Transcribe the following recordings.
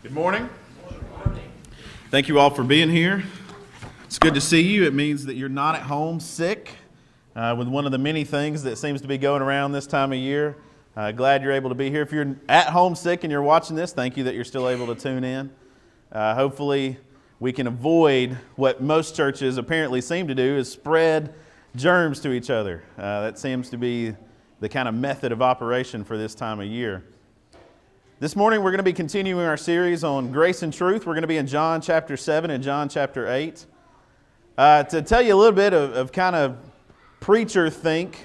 Good morning. Thank you all for being here. It's good to see you. It means that you're not at home sick with one of the many things that seems to be going around this time of year. Glad you're able to be here. If you're at home sick and you're watching this, thank you that you're still able to tune in. Hopefully we can avoid what most churches apparently seem to do, is spread germs to each other. That seems to be the kind of method of operation for this time of year. This morning we're going to be continuing our series on grace and truth. We're going to be in John chapter 7 and John chapter 8. To tell you a little bit of kind of preacher think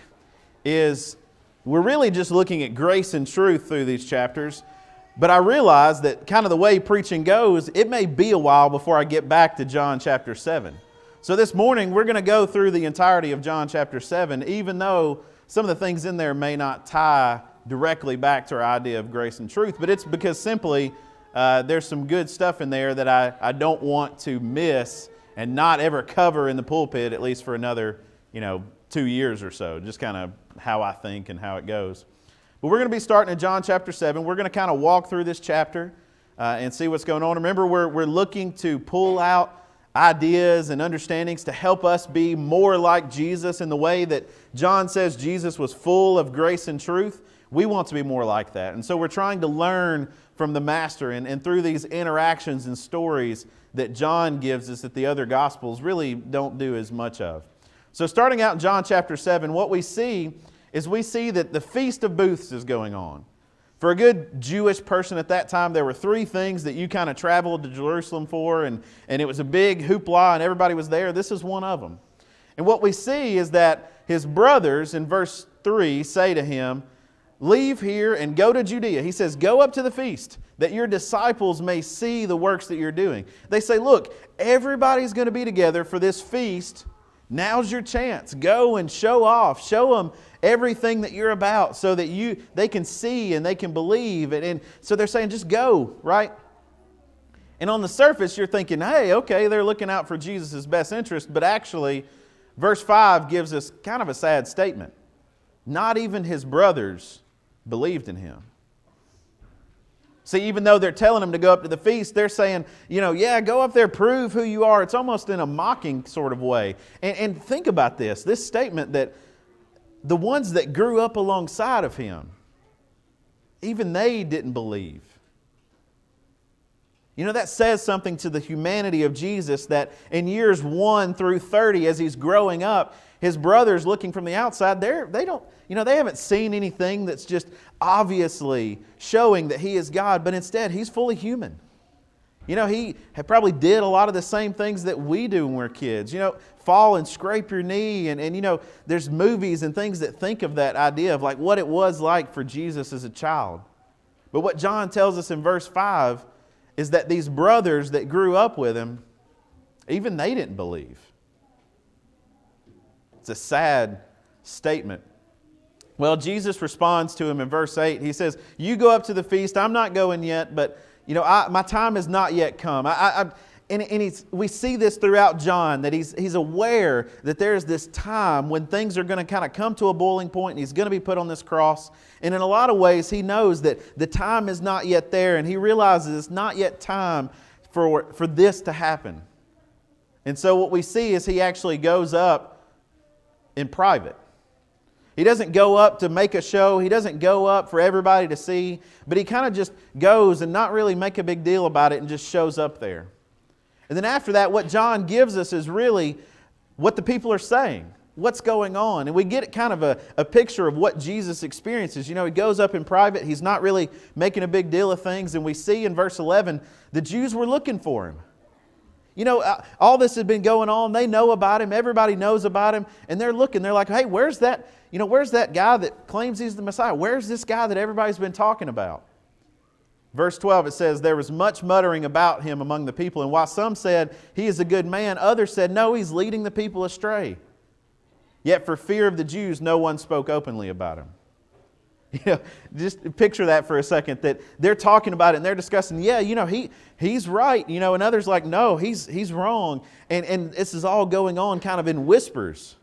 is we're really just looking at grace and truth through these chapters. But I realize that kind of the way preaching goes, it may be a while before I get back to John chapter 7. So this morning we're going to go through the entirety of John chapter 7, even though some of the things in there may not tie directly back to our idea of grace and truth, but it's because simply there's some good stuff in there that I don't want to miss and not ever cover in the pulpit, at least for another 2 years or so. Just kind of how I think and how it goes. But we're going to be starting in John chapter 7. We're going to kind of walk through this chapter and see what's going on. Remember, we're looking to pull out ideas and understandings to help us be more like Jesus in the way that John says Jesus was full of grace and truth. We want to be more like that. And so we're trying to learn from the Master and through these interactions and stories that John gives us that the other Gospels really don't do as much of. So starting out in John chapter 7, what we see is that the Feast of Booths is going on. For a good Jewish person at that time, there were three things that you kind of traveled to Jerusalem for, and it was a big hoopla and everybody was there. This is one of them. And what we see is that his brothers in verse 3 say to him, "Leave here and go to Judea." He says, "Go up to the feast, that your disciples may see the works that you're doing." They say, "Look, everybody's going to be together for this feast. Now's your chance. Go and show off. Show them everything that you're about so that they can see and they can believe." And so they're saying, just go, right? And on the surface, you're thinking, hey, okay, they're looking out for Jesus' best interest. But actually, verse 5 gives us kind of a sad statement. Not even his brothers believed in him. See, even though they're telling him to go up to the feast, they're saying, yeah, go up there, prove who you are. It's almost in a mocking sort of way. And think about this statement that the ones that grew up alongside of him, even they didn't believe. That says something to the humanity of Jesus, that in years 1 through 30, as he's growing up, his brothers looking from the outside, they haven't seen anything that's just obviously showing that he is God, but instead he's fully human. He probably did a lot of the same things that we do when we're kids. Fall and scrape your knee, and there's movies and things that think of that idea of like what it was like for Jesus as a child. But what John tells us in verse 5 is that these brothers that grew up with him, even they didn't believe. It's a sad statement. Well, Jesus responds to him in verse 8. He says, "You go up to the feast. I'm not going yet, but my time has not yet come." We see this throughout John, that he's aware that there's this time when things are going to kind of come to a boiling point and he's going to be put on this cross. And in a lot of ways, he knows that the time is not yet there, and he realizes it's not yet time for this to happen. And so what we see is he actually goes up in private. He doesn't go up to make a show. He doesn't go up for everybody to see, but he kind of just goes and not really make a big deal about it and just shows up there. And then after that, what John gives us is really what the people are saying, what's going on. And we get kind of a picture of what Jesus experiences. He goes up in private. He's not really making a big deal of things. And we see in verse 11, the Jews were looking for him. All this had been going on. They know about him. Everybody knows about him. And they're looking. They're like, hey, where's that guy that claims he's the Messiah? Where's this guy that everybody's been talking about? Verse 12, it says, "There was much muttering about him among the people. And while some said, he is a good man, others said, no, he's leading the people astray. Yet for fear of the Jews, no one spoke openly about him." Just picture that for a second, that they're talking about it and they're discussing, he's right, and others like, no, he's wrong. And this is all going on kind of in whispers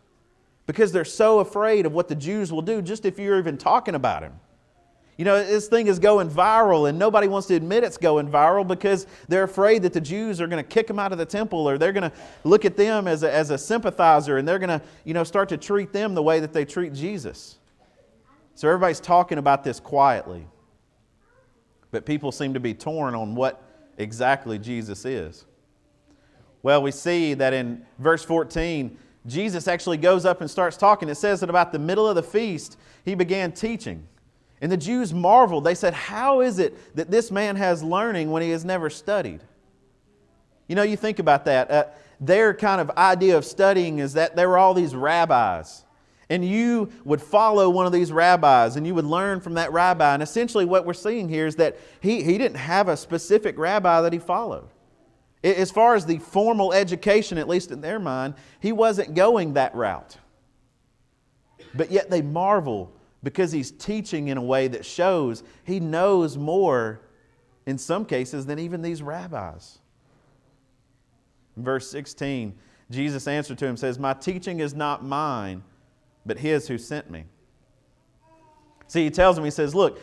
because they're so afraid of what the Jews will do just if you're even talking about him. You know, this thing is going viral, and nobody wants to admit it's going viral because they're afraid that the Jews are going to kick them out of the temple, or they're going to look at them as a sympathizer, and they're going to, start to treat them the way that they treat Jesus. So everybody's talking about this quietly. But people seem to be torn on what exactly Jesus is. Well, we see that in verse 14, Jesus actually goes up and starts talking. It says that about the middle of the feast, he began teaching. And the Jews marveled. They said, how is it that this man has learning when he has never studied? You think about that. Their kind of idea of studying is that there were all these rabbis. And you would follow one of these rabbis and you would learn from that rabbi. And essentially what we're seeing here is that he didn't have a specific rabbi that he followed. As far as the formal education, at least in their mind, he wasn't going that route. But yet they marvel because he's teaching in a way that shows he knows more, in some cases, than even these rabbis. In verse 16, Jesus answered to him, says, my teaching is not mine, but his who sent me. See, he tells him, he says, look,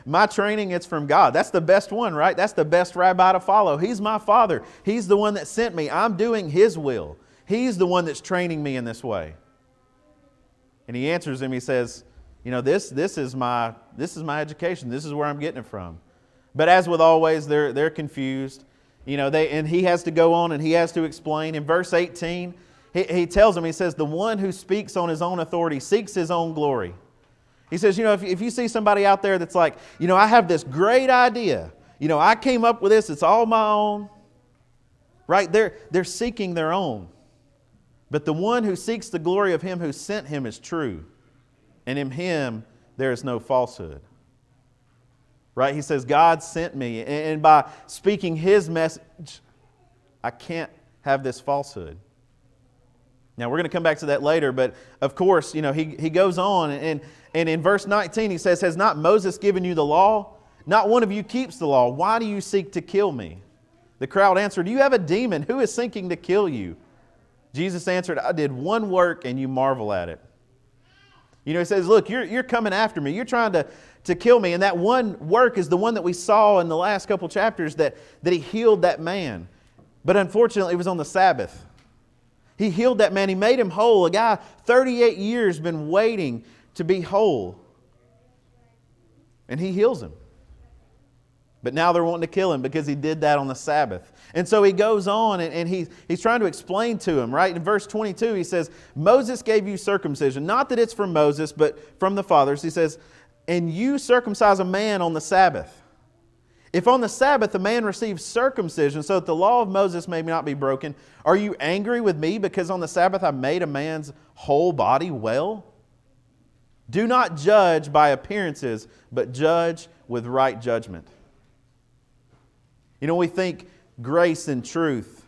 my training, it's from God. That's the best one, right? That's the best rabbi to follow. He's my Father. He's the one that sent me. I'm doing His will. He's the one that's training me in this way. And he answers him, he says, this is my education. This is where I'm getting it from. But as with always, they're confused. And he has to go on and he has to explain. In verse 18, he tells them, he says, the one who speaks on his own authority seeks his own glory. He says, if you see somebody out there that's like, I have this great idea. I came up with this. It's all my own. Right? They're seeking their own. But the one who seeks the glory of him who sent him is true. And in him there is no falsehood. Right? He says, God sent me. And by speaking his message, I can't have this falsehood. Now, we're going to come back to that later, but of course, he goes on, and in verse 19 he says, has not Moses given you the law? Not one of you keeps the law. Why do you seek to kill me? The crowd answered, you have a demon. Who is seeking to kill you? Jesus answered, I did one work and you marvel at it. He says, look, you're coming after me. You're trying to kill me. And that one work is the one that we saw in the last couple chapters that he healed that man. But unfortunately, it was on the Sabbath. He healed that man. He made him whole. A guy 38 years been waiting to be whole. And he heals him. But now they're wanting to kill him because he did that on the Sabbath. And so he goes on and he's trying to explain to him, right? In verse 22 he says, Moses gave you circumcision. Not that it's from Moses, but from the fathers. He says, and you circumcise a man on the Sabbath. If on the Sabbath a man receives circumcision so that the law of Moses may not be broken, are you angry with me because on the Sabbath I made a man's whole body well? Do not judge by appearances, but judge with right judgment. We think grace and truth.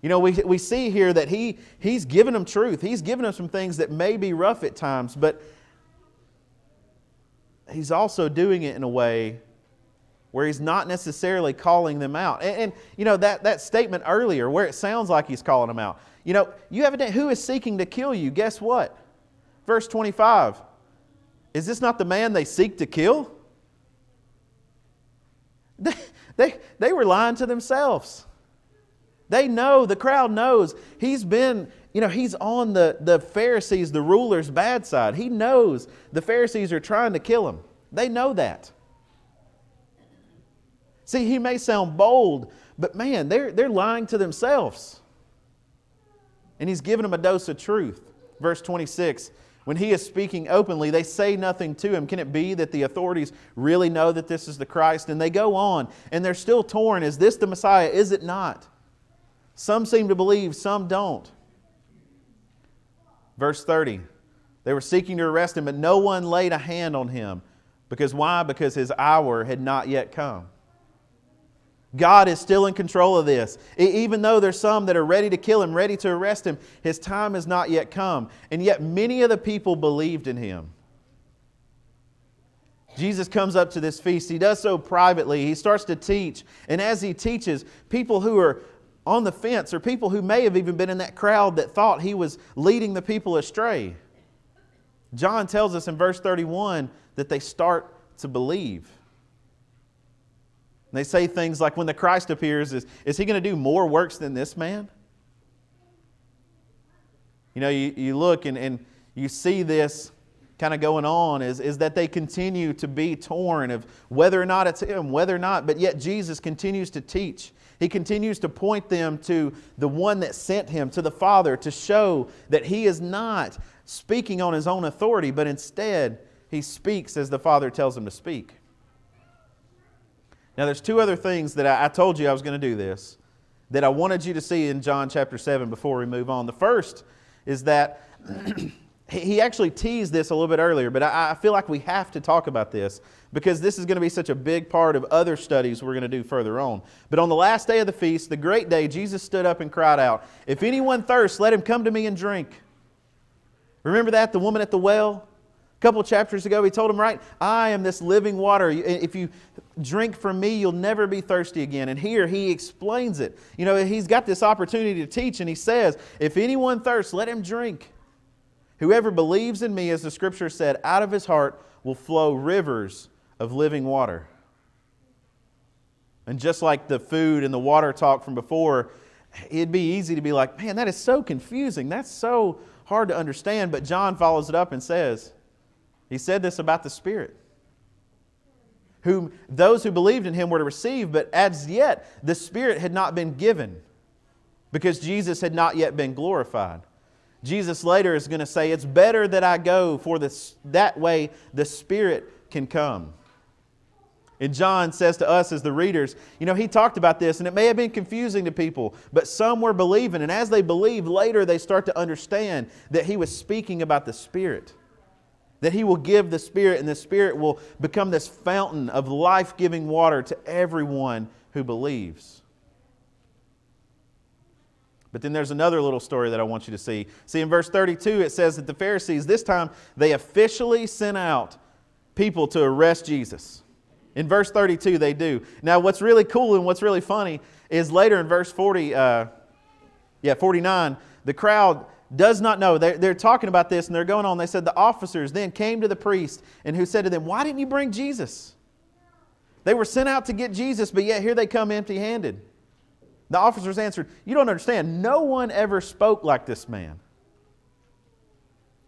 We see here that he's given them truth. He's given them some things that may be rough at times, but he's also doing it in a way where he's not necessarily calling them out. And that statement earlier where it sounds like he's calling them out. You have who is seeking to kill you? Guess what? Verse 25. Is this not the man they seek to kill? They were lying to themselves. They know, the crowd knows. He's been, he's on the Pharisees, the rulers' bad side. He knows the Pharisees are trying to kill him. They know that. See, he may sound bold, but man, they're lying to themselves. And he's giving them a dose of truth. Verse 26, when he is speaking openly, they say nothing to him. Can it be that the authorities really know that this is the Christ? And they go on, and they're still torn. Is this the Messiah? Is it not? Some seem to believe, some don't. Verse 30, they were seeking to arrest him, but no one laid a hand on him. Because why? Because his hour had not yet come. God is still in control of this. Even though there's some that are ready to kill him, ready to arrest him, his time has not yet come. And yet many of the people believed in him. Jesus comes up to this feast. He does so privately. He starts to teach. And as he teaches, people who are on the fence, or people who may have even been in that crowd that thought he was leading the people astray. John tells us in verse 31 that they start to believe. And they say things like, when the Christ appears, is he going to do more works than this man? You know, you look and you see this kind of going on, is that they continue to be torn of whether or not it's him, whether or not, but yet Jesus continues to teach. He continues to point them to the one that sent him, to the Father, to show that he is not speaking on his own authority, but instead he speaks as the Father tells him to speak. Now there's two other things that I told you I was going to do this, that I wanted you to see in John chapter 7 before we move on. The first is that he actually teased this a little bit earlier, but I feel like we have to talk about this because this is going to be such a big part of other studies we're going to do further on. But on the last day of the feast, the great day, Jesus stood up and cried out, "If anyone thirsts, let him come to me and drink." Remember that? The woman at the well? A couple chapters ago, he told him, right? "I am this living water. If you drink from me, you'll never be thirsty again." And here he explains it. You know, he's got this opportunity to teach, and he says, "If anyone thirsts, let him drink. Whoever believes in me," as the Scripture said, "out of his heart will flow rivers of living water." And just like the food and the water talk from before, it'd be easy to be like, man, that is so confusing. That's so hard to understand. But John follows it up and says, he said this about the Spirit, whom those who believed in him were to receive, but as yet the Spirit had not been given because Jesus had not yet been glorified. Jesus later is going to say, "It's better that I go, for that way the Spirit can come." And John says to us as the readers, you know, he talked about this, and it may have been confusing to people, but some were believing, and as they believed, later they start to understand that he was speaking about the Spirit. That he will give the Spirit, and the Spirit will become this fountain of life-giving water to everyone who believes. But then there's another little story that I want you to see. See, in verse 32, it says that the Pharisees, this time, they officially sent out people to arrest Jesus. In verse 32, they do. Now, what's really cool and what's really funny is later in verse 49, the crowd does not know. They're talking about this and they're going on. They said, the officers then came to the priest and who said to them, "Why didn't you bring Jesus?" They were sent out to get Jesus, but yet here they come empty-handed. The officers answered, "You don't understand. No one ever spoke like this man."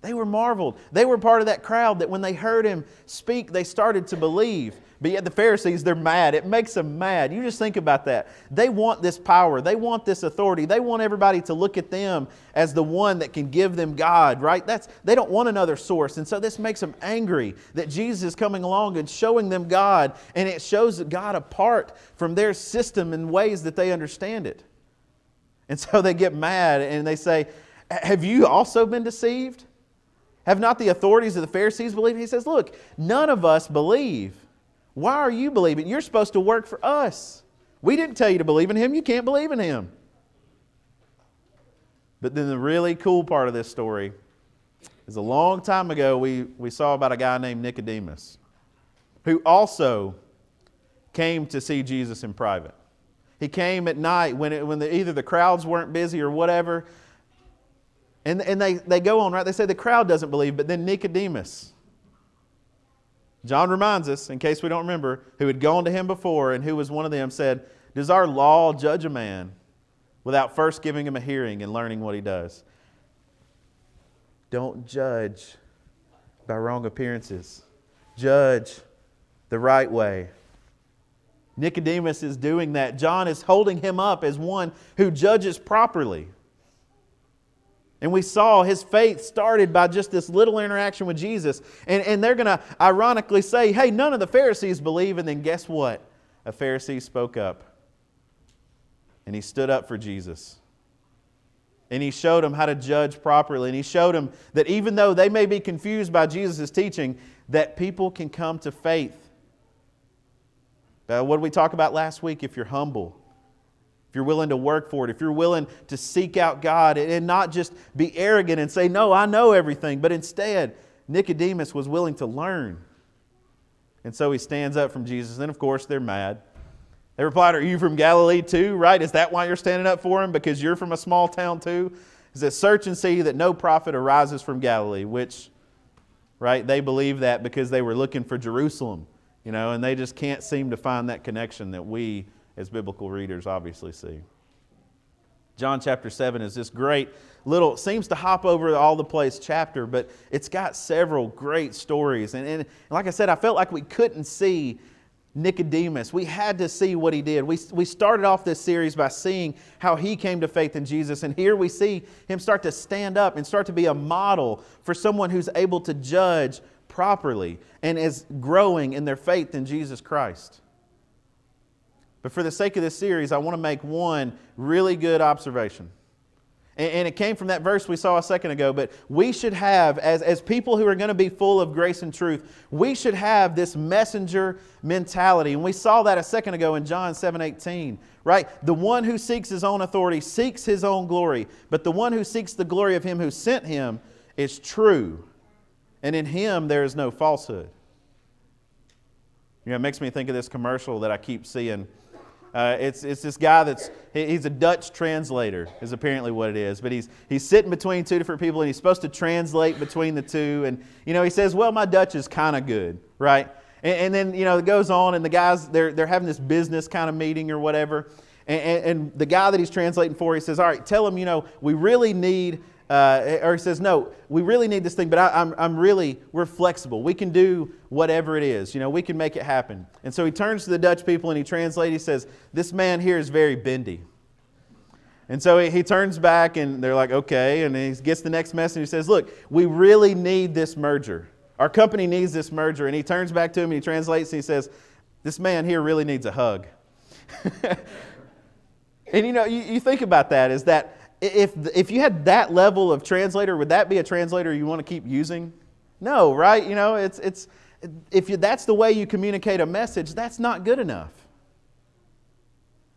They were marveled. They were part of that crowd that when they heard him speak, they started to believe. But yet the Pharisees, they're mad. It makes them mad. You just think about that. They want this power. They want this authority. They want everybody to look at them as the one that can give them God, right? They don't want another source. And so this makes them angry that Jesus is coming along and showing them God. And it shows God apart from their system in ways that they understand it. And so they get mad and they say, "Have you also been deceived? Have not the authorities of the Pharisees believed?" He says, "Look, none of us believe. Why are you believing? You're supposed to work for us. We didn't tell you to believe in him. You can't believe in him." But then the really cool part of this story is a long time ago we saw about a guy named Nicodemus who also came to see Jesus in private. He came at night when either the crowds weren't busy or whatever. And they go on, right? They say the crowd doesn't believe, but then Nicodemus, John reminds us, in case we don't remember, who had gone to him before and who was one of them, said, "Does our law judge a man without first giving him a hearing and learning what he does?" Don't judge by wrong appearances. Judge the right way. Nicodemus is doing that. John is holding him up as one who judges properly. And we saw his faith started by just this little interaction with Jesus. And they're going to ironically say, "Hey, none of the Pharisees believe." And then guess what? A Pharisee spoke up. And he stood up for Jesus. And he showed them how to judge properly. And he showed them that even though they may be confused by Jesus' teaching, that people can come to faith. What did we talk about last week? If you're humble, if you're willing to work for it, if you're willing to seek out God and not just be arrogant and say, "No, I know everything," but instead, Nicodemus was willing to learn. And so he stands up from Jesus. And of course, they're mad. They replied, "Are you from Galilee too?" Right? Is that why you're standing up for him? Because you're from a small town too? He says, "Search and see that no prophet arises from Galilee," which right? They believe that because they were looking for Jerusalem, and they just can't seem to find that connection that we as biblical readers obviously see. John chapter 7 is this great little, seems to hop over all the place chapter, but it's got several great stories. And like I said, I felt like we couldn't see Nicodemus. We had to see what he did. We started off this series by seeing how he came to faith in Jesus. And here we see him start to stand up and start to be a model for someone who's able to judge properly and is growing in their faith in Jesus Christ. But for the sake of this series, I want to make one really good observation. And it came from that verse we saw a second ago, but we should have, as people who are going to be full of grace and truth, we should have this messenger mentality. And we saw that a second ago in John 7:18, right? The one who seeks his own authority seeks his own glory, but the one who seeks the glory of him who sent him is true, and in him there is no falsehood. It makes me think of this commercial that I keep seeing. It's this guy he's a Dutch translator is apparently what it is. But he's sitting between two different people and he's supposed to translate between the two. And, he says, well, my Dutch is kind of good, right? And then, it goes on and the guys, they're having this business kind of meeting or whatever. And the guy that he's translating for, he says, all right, tell him, we really need... or he says, no, we really need this thing, but we're flexible. We can do whatever it is. We can make it happen. And so he turns to the Dutch people and he translates. He says, this man here is very bendy. And so he turns back and they're like, okay. And he gets the next message and he says, look, we really need this merger. Our company needs this merger. And he turns back to him and he translates and he says, this man here really needs a hug. And you think about that, is that if you had that level of translator, would that be a translator you want to keep using? No, right? That's the way you communicate a message, that's not good enough.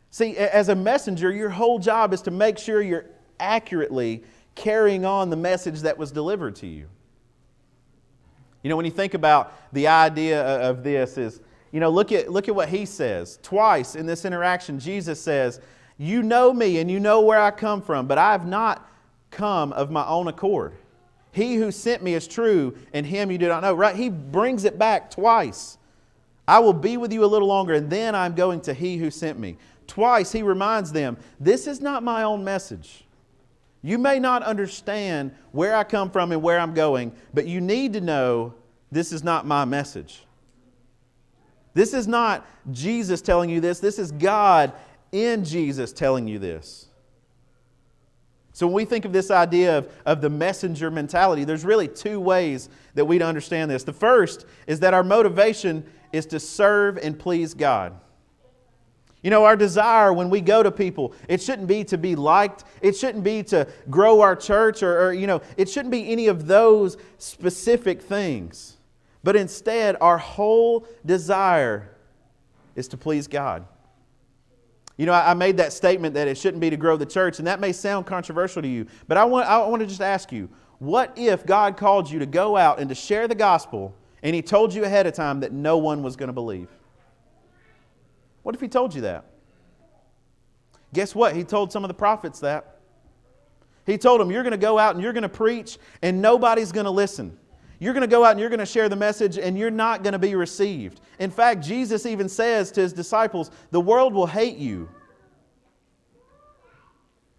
See, as a messenger, your whole job is to make sure you're accurately carrying on the message that was delivered to you. When you think about the idea of this is, look at what he says. Twice in this interaction, Jesus says, you know me and you know where I come from, but I have not come of my own accord. He who sent me is true, and him you do not know. Right? He brings it back twice. I will be with you a little longer, and then I'm going to he who sent me. Twice he reminds them, this is not my own message. You may not understand where I come from and where I'm going, but you need to know this is not my message. This is not Jesus telling you this. This is God in Jesus telling you this. So when we think of this idea of the messenger mentality, there's really two ways that we understand this. The first is that our motivation is to serve and please God. Our desire when we go to people, it shouldn't be to be liked. It shouldn't be to grow our church or it shouldn't be any of those specific things. But instead, our whole desire is to please God. I made that statement that it shouldn't be to grow the church, and that may sound controversial to you, but I want to just ask you, what if God called you to go out and to share the gospel, and He told you ahead of time that no one was going to believe? What if He told you that? Guess what? He told some of the prophets that. He told them, you're going to go out and you're going to preach, and nobody's going to listen. You're going to go out and you're going to share the message and you're not going to be received. In fact, Jesus even says to His disciples, the world will hate you.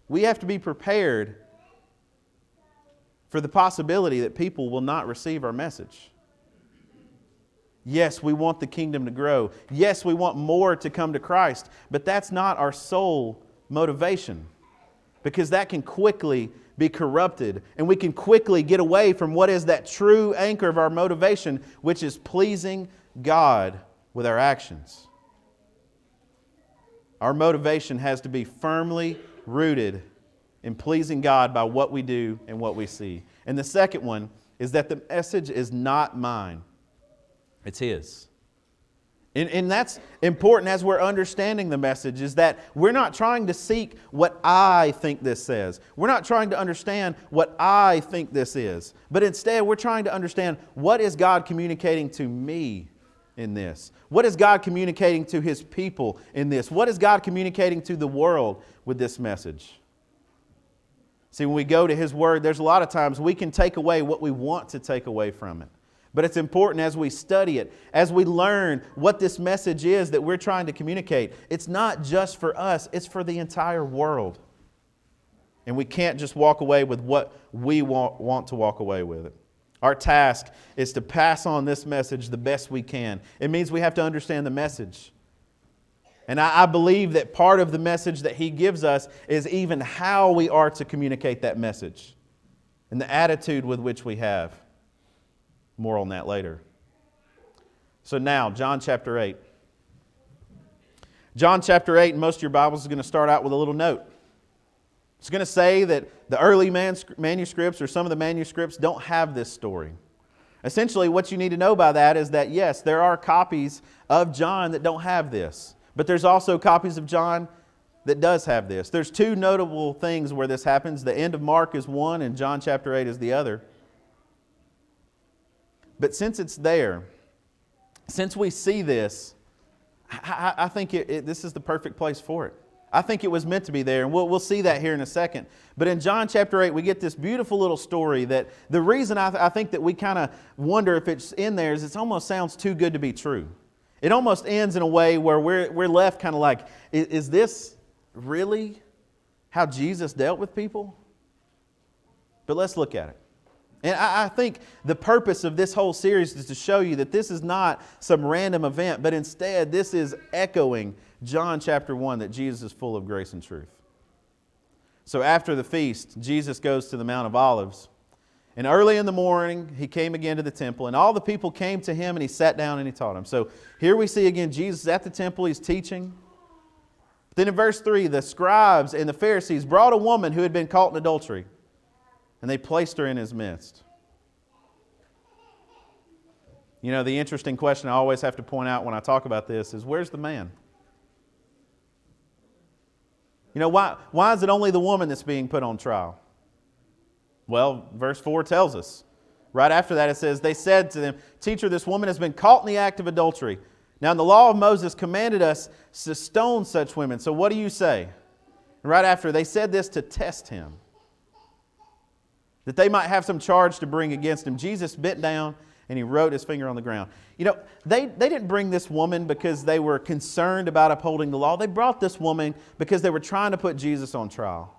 We have to be prepared for the possibility that people will not receive our message. Yes, we want the kingdom to grow. Yes, we want more to come to Christ. But that's not our sole motivation, because that can quickly be corrupted, and we can quickly get away from what is that true anchor of our motivation, which is pleasing God with our actions. Our motivation has to be firmly rooted in pleasing God by what we do and what we see. And the second one is that the message is not mine, it's His. And that's important as we're understanding the message, is that we're not trying to seek what I think this says. We're not trying to understand what I think this is. But instead, we're trying to understand, what is God communicating to me in this? What is God communicating to His people in this? What is God communicating to the world with this message? See, when we go to His Word, there's a lot of times we can take away what we want to take away from it. But it's important as we study it, as we learn what this message is that we're trying to communicate. It's not just for us, it's for the entire world. And we can't just walk away with what we want to walk away with it. Our task is to pass on this message the best we can. It means we have to understand the message. And I believe that part of the message that He gives us is even how we are to communicate that message and the attitude with which we have. More on that later. So now, John chapter 8. John chapter 8, in most of your Bibles, is going to start out with a little note. It's going to say that the early manuscripts or some of the manuscripts don't have this story. Essentially, what you need to know by that is that, yes, there are copies of John that don't have this. But there's also copies of John that does have this. There's two notable things where this happens. The end of Mark is one and John chapter 8 is the other. But since it's there, since we see this, I think this is the perfect place for it. I think it was meant to be there, and we'll see that here in a second. But in John chapter 8, we get this beautiful little story that the reason I think that we kind of wonder if it's in there is it almost sounds too good to be true. It almost ends in a way where we're left kind of like, is this really how Jesus dealt with people? But let's look at it. And I think the purpose of this whole series is to show you that this is not some random event, but instead this is echoing John chapter 1, that Jesus is full of grace and truth. So after the feast, Jesus goes to the Mount of Olives. And early in the morning, He came again to the temple, and all the people came to Him, and He sat down and He taught them. So here we see again Jesus at the temple, He's teaching. Then in verse 3, the scribes and the Pharisees brought a woman who had been caught in adultery, and they placed her in His midst. You know, the interesting question I always have to point out when I talk about this is, where's the man? You know, why is it only the woman that's being put on trial? Well, verse 4 tells us. Right after that it says, they said to them, "Teacher, this woman has been caught in the act of adultery. Now in the law of Moses commanded us to stone such women. So what do you say?" And right after, they said this to test Him, that they might have some charge to bring against Him. Jesus bent down and He wrote His finger on the ground. You know, they didn't bring this woman because they were concerned about upholding the law. They brought this woman because they were trying to put Jesus on trial.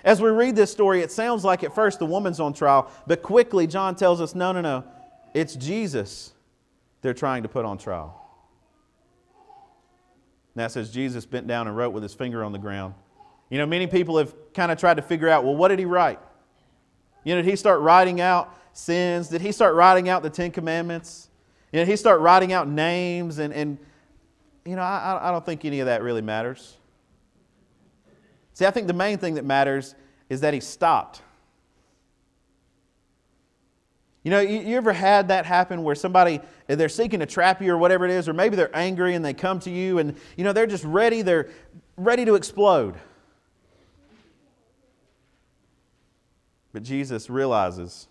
As we read this story, it sounds like at first the woman's on trial, but quickly John tells us, no, it's Jesus they're trying to put on trial. And that says Jesus bent down and wrote with His finger on the ground. You know, many people have kind of tried to figure out, well, what did He write? You know, did He start writing out sins? Did He start writing out the Ten Commandments? You know, did He start writing out names? And you know, I don't think any of that really matters. See, I think the main thing that matters is that He stopped. You know, you ever had that happen where somebody, they're seeking to trap you or whatever it is, or maybe they're angry and they come to you and, you know, they're just ready, they're ready to explode. But Jesus realizes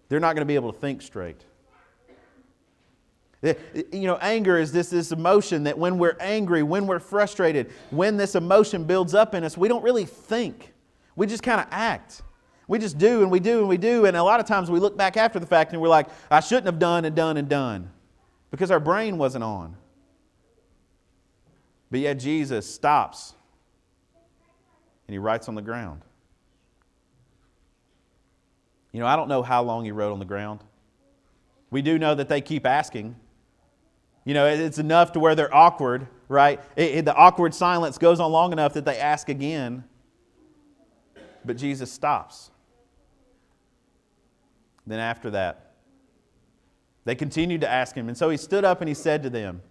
they're not going to be able to think straight. You know, anger is this emotion that when we're angry, when we're frustrated, when this emotion builds up in us, we don't really think. We just kind of act. We just do and we do and we do. And a lot of times we look back after the fact and we're like, I shouldn't have done and done and done. Because our brain wasn't on. But yet Jesus stops and He writes on the ground. You know, I don't know how long He wrote on the ground. We do know that they keep asking. You know, it's enough to where they're awkward, right? The awkward silence goes on long enough that they ask again. But Jesus stops. Then after that, they continued to ask Him. And so He stood up and He said to them,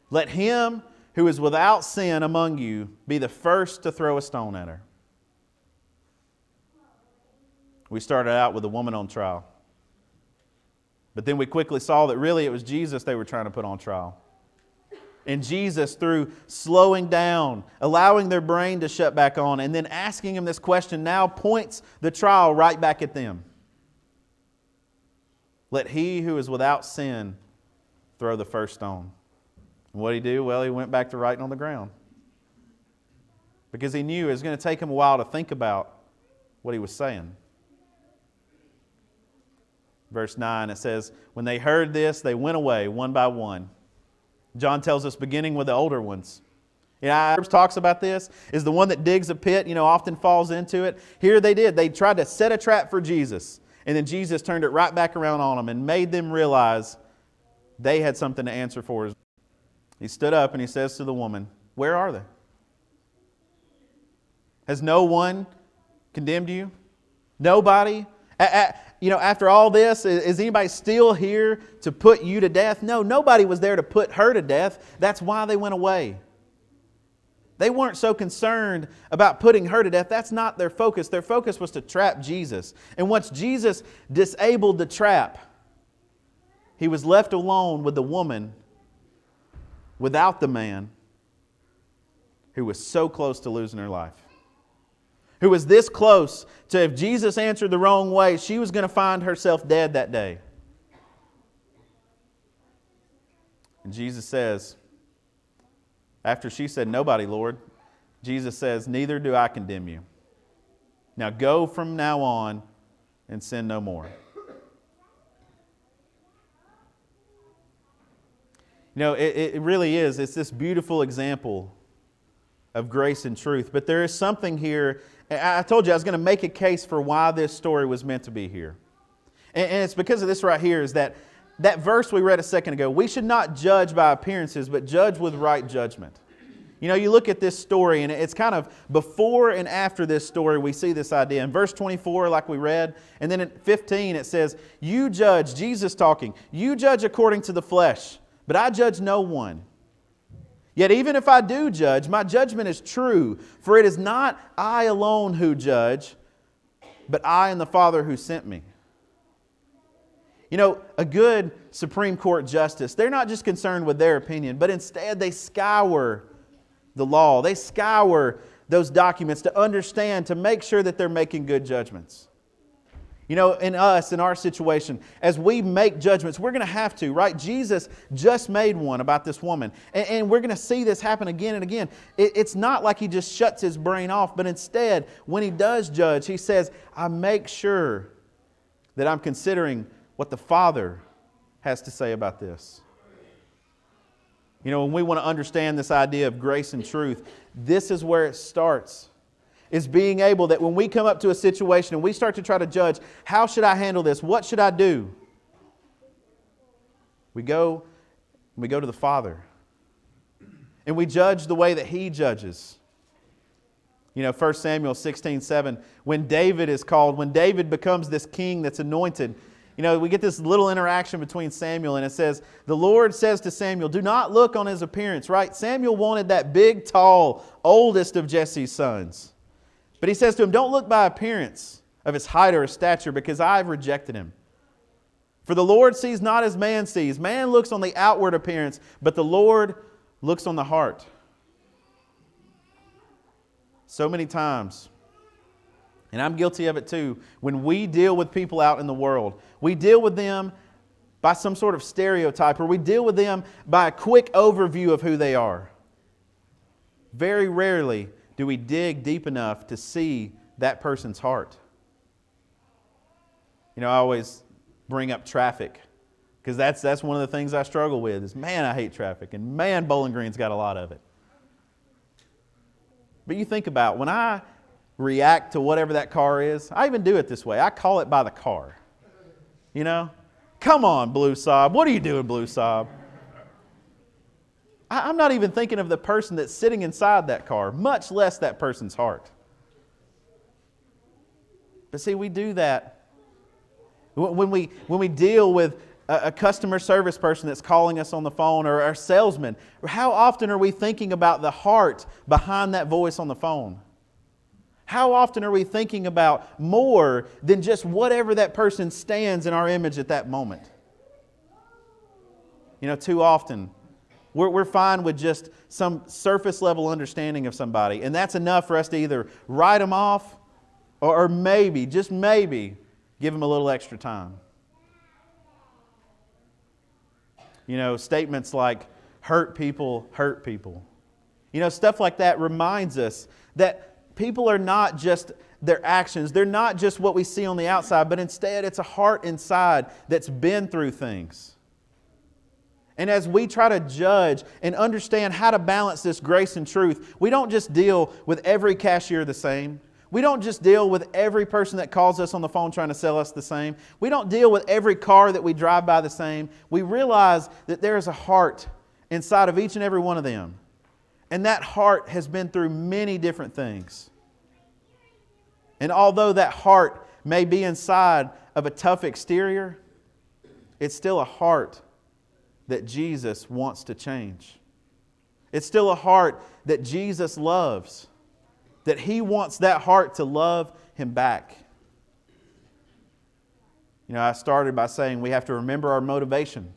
"Let him who is without sin among you be the first to throw a stone at her." We started out with a woman on trial. But then we quickly saw that really it was Jesus they were trying to put on trial. And Jesus, through slowing down, allowing their brain to shut back on, and then asking Him this question, now points the trial right back at them. Let he who is without sin throw the first stone. And what did He do? Well, He went back to writing on the ground. Because He knew it was going to take Him a while to think about what He was saying. Verse 9, it says, when they heard this, they went away one by one. John tells us beginning with the older ones. Proverbs talks about this, is the one that digs a pit, often falls into it. Here they did. They tried to set a trap for Jesus. And then Jesus turned it right back around on them and made them realize they had something to answer for. He stood up and he says to the woman, where are they? Has no one condemned you? Nobody? After all this, is anybody still here to put you to death? No, nobody was there to put her to death. That's why they went away. They weren't so concerned about putting her to death. That's not their focus. Their focus was to trap Jesus. And once Jesus disabled the trap, He was left alone with the woman without the man who was so close to losing her life. Who was this close to, if Jesus answered the wrong way, she was going to find herself dead that day. And Jesus says, after she said, nobody, Lord, Jesus says, neither do I condemn you. Now go from now on and sin no more. It really is. It's this beautiful example of grace and truth. But there is something here. I told you I was going to make a case for why this story was meant to be here. And it's because of this right here, is that verse we read a second ago. We should not judge by appearances, but judge with right judgment. You look at this story, and it's kind of before and after this story we see this idea. In verse 24, like we read, and then in 15 it says, you judge, Jesus talking, you judge according to the flesh, but I judge no one. Yet even if I do judge, my judgment is true, for it is not I alone who judge, but I and the Father who sent me. A good Supreme Court justice, they're not just concerned with their opinion, but instead they scour the law. They scour those documents to understand, to make sure that they're making good judgments. In our situation, as we make judgments, we're going to have to, right? Jesus just made one about this woman. And we're going to see this happen again and again. It's not like He just shuts His brain off, but instead, when He does judge, He says, I make sure that I'm considering what the Father has to say about this. When we want to understand this idea of grace and truth, this is where it starts. Is being able that when we come up to a situation and we start to try to judge, how should I handle this? What should I do? We go to the Father. And we judge the way that He judges. 1 Samuel 16:7, when David is called, when David becomes this king that's anointed, we get this little interaction between Samuel, and it says, the Lord says to Samuel, do not look on his appearance, right? Samuel wanted that big, tall, oldest of Jesse's sons. But he says to him, don't look by appearance of his height or his stature, because I've rejected him. For the Lord sees not as man sees. Man looks on the outward appearance, but the Lord looks on the heart. So many times, and I'm guilty of it too, when we deal with people out in the world, we deal with them by some sort of stereotype, or we deal with them by a quick overview of who they are. Very rarely do we dig deep enough to see that person's heart. I always bring up traffic, because that's one of the things I struggle with is, man, I hate traffic, and man, Bowling Green's got a lot of it. But you think about, when I react to whatever that car is, I even do it this way. I call it by the car. Come on, Blue Sob. What are you doing, Blue Sob? I'm not even thinking of the person that's sitting inside that car, much less that person's heart. But see, we do that when we deal with a customer service person that's calling us on the phone, or our salesman. How often are we thinking about the heart behind that voice on the phone? How often are we thinking about more than just whatever that person stands in our image at that moment? Too often, we're fine with just some surface level understanding of somebody, and that's enough for us to either write them off or maybe, just maybe, give them a little extra time. Statements like, hurt people, stuff like that reminds us that people are not just their actions. They're not just what we see on the outside, but instead it's a heart inside that's been through things. And as we try to judge and understand how to balance this grace and truth, we don't just deal with every cashier the same. We don't just deal with every person that calls us on the phone trying to sell us the same. We don't deal with every car that we drive by the same. We realize that there is a heart inside of each and every one of them. And that heart has been through many different things. And although that heart may be inside of a tough exterior, it's still a heart that Jesus wants to change. It's still a heart that Jesus loves, that He wants that heart to love Him back. You know, I started by saying we have to remember our motivation.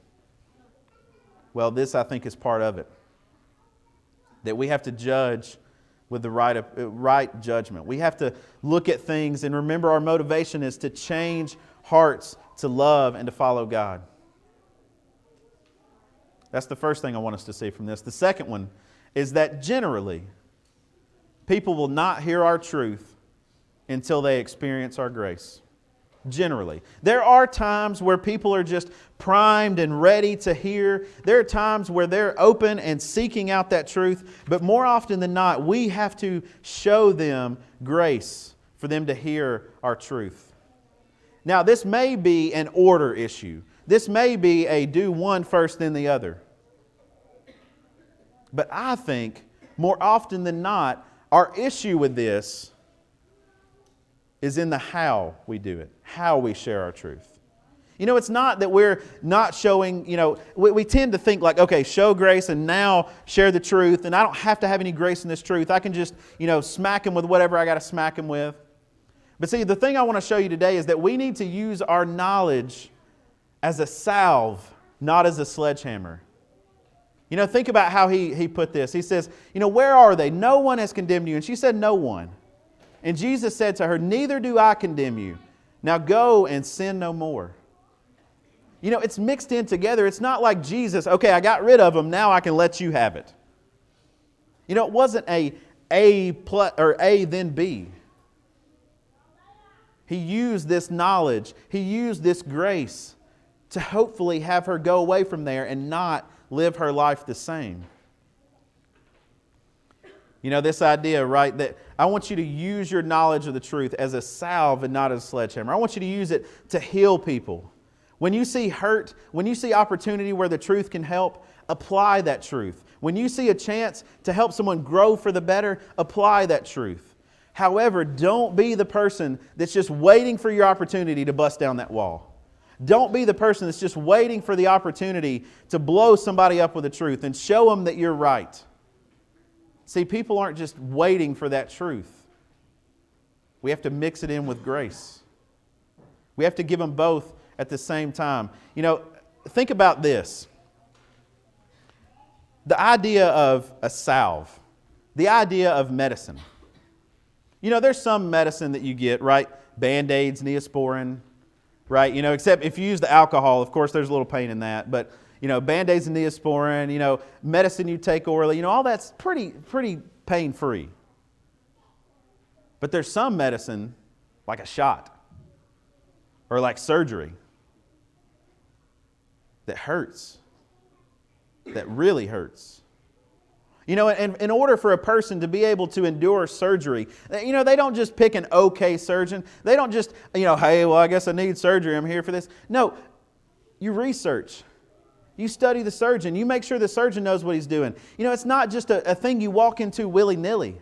Well, this I think is part of it. That we have to judge with the right judgment. We have to look at things and remember our motivation is to change hearts to love and to follow God. That's the first thing I want us to see from this. The second one is that generally, people will not hear our truth until they experience our grace. Generally. There are times where people are just primed and ready to hear. There are times where they're open and seeking out that truth. But more often than not, we have to show them grace for them to hear our truth. Now, this may be an order issue. This may be a do one first then the other. But I think more often than not, our issue with this is in the how we do it, how we share our truth. You know, it's not that we're not showing, we tend to think like, okay, show grace and now share the truth, and I don't have to have any grace in this truth. I can just, smack him with whatever I got to smack him with. But see, the thing I want to show you today is that we need to use our knowledge as a salve, not as a sledgehammer. Think about how he put this. He says, where are they? No one has condemned you. And she said, no one. And Jesus said to her, neither do I condemn you. Now go and sin no more. It's mixed in together. It's not like Jesus, okay, I got rid of them, now I can let you have it. It wasn't A plus, or A then B. He used this knowledge, He used this grace to hopefully have her go away from there and not live her life the same. This idea, right, that I want you to use your knowledge of the truth as a salve and not as a sledgehammer. I want you to use it to heal people. When you see hurt, when you see opportunity where the truth can help, apply that truth. When you see a chance to help someone grow for the better, apply that truth. However, don't be the person that's just waiting for your opportunity to bust down that wall. Don't be the person that's just waiting for the opportunity to blow somebody up with the truth and show them that you're right. See, people aren't just waiting for that truth. We have to mix it in with grace. We have to give them both at the same time. Think about this. The idea of a salve. The idea of medicine. There's some medicine that you get, right? Band-Aids, Neosporin, right? Except if you use the alcohol, of course, there's a little pain in that. But, Band-Aids and Neosporin, medicine you take orally, all that's pretty pain-free. But there's some medicine, like a shot, or like surgery, that hurts, that really hurts. And in order for a person to be able to endure surgery, they don't just pick an okay surgeon. They don't just, hey, well, I guess I need surgery. I'm here for this. No, you research. You study the surgeon. You make sure the surgeon knows what he's doing. It's not just a thing you walk into willy-nilly.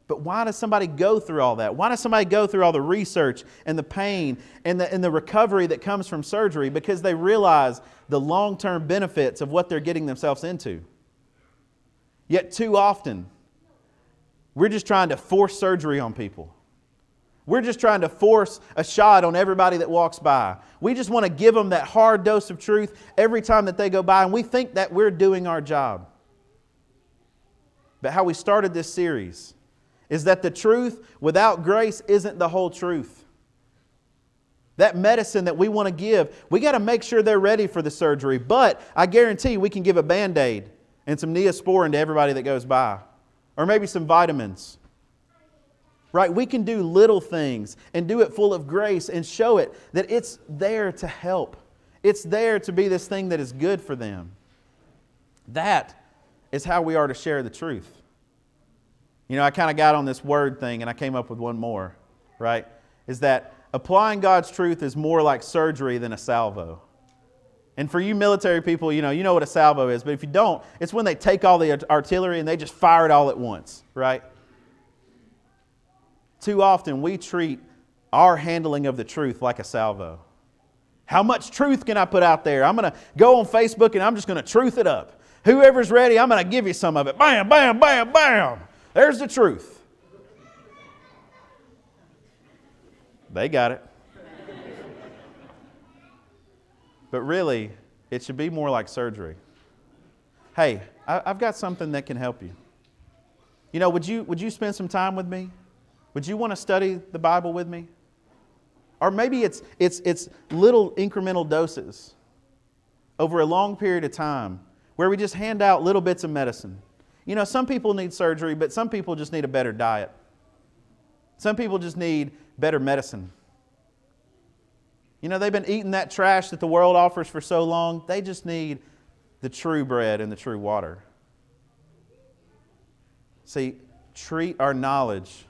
But why does somebody go through all that? Why does somebody go through all the research and the pain and the recovery that comes from surgery? Because they realize the long-term benefits of what they're getting themselves into. Yet too often, we're just trying to force surgery on people. We're just trying to force a shot on everybody that walks by. We just want to give them that hard dose of truth every time that they go by, and we think that we're doing our job. But how we started this series is that the truth without grace isn't the whole truth. That medicine that we want to give, we got to make sure they're ready for the surgery. But I guarantee we can give a Band-Aid and some Neosporin to everybody that goes by. Or maybe some vitamins. right? We can do little things and do it full of grace and show it that it's there to help. It's there to be this thing that is good for them. That is how we are to share the truth. You know, I kind of got on this word thing and I came up with one more, right? Is that applying God's truth is more like surgery than a salvo. And for you military people, you know what a salvo is. But if you don't, it's when they take all the artillery and they just fire it all at once, right? Too often we treat our handling of the truth like a salvo. How much truth can I put out there? I'm going to go on Facebook and I'm just going to truth it up. Whoever's ready, I'm going to give you some of it. Bam, bam, bam, bam. There's the truth. They got it. But really, it should be more like surgery. Hey, I've got something that can help you. You know, would you spend some time with me? Would you want to study the Bible with me? Or maybe it's little incremental doses over a long period of time where we just hand out little bits of medicine. You know, some people need surgery, but some people just need a better diet. Some people just need better medicine. You know, they've been eating that trash that the world offers for so long. They just need the true bread and the true water. See, treat our knowledge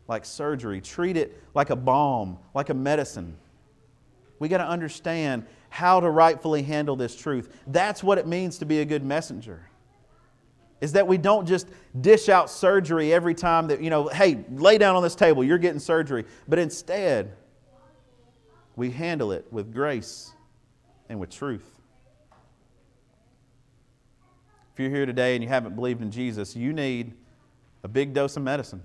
like surgery. Treat it like a balm, like a medicine. We got to understand how to rightfully handle this truth. That's what it means to be a good messenger. Is that we don't just dish out surgery every time that, hey, lay down on this table, you're getting surgery. But instead, we handle it with grace and with truth. If you're here today and you haven't believed in Jesus, you need a big dose of medicine.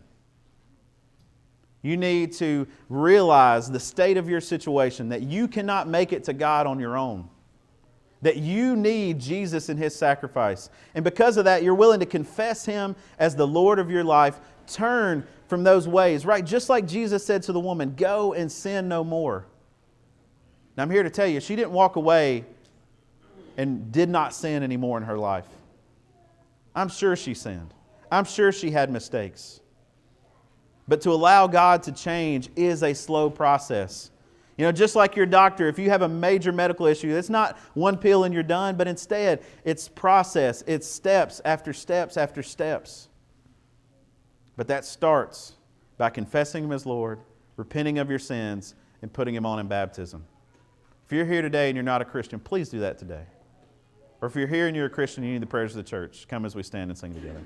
You need to realize the state of your situation, that you cannot make it to God on your own. That you need Jesus and His sacrifice. And because of that, you're willing to confess Him as the Lord of your life. Turn from those ways, right? Just like Jesus said to the woman, go and sin no more. Now I'm here to tell you, she didn't walk away and did not sin anymore in her life. I'm sure she sinned. I'm sure she had mistakes. But to allow God to change is a slow process. You know, just like your doctor, if you have a major medical issue, it's not one pill and you're done, but instead it's process, it's steps after steps after steps. But that starts by confessing Him as Lord, repenting of your sins, and putting Him on in baptism. If you're here today and you're not a Christian, please do that today. Or if you're here and you're a Christian and you need the prayers of the church, come as we stand and sing together.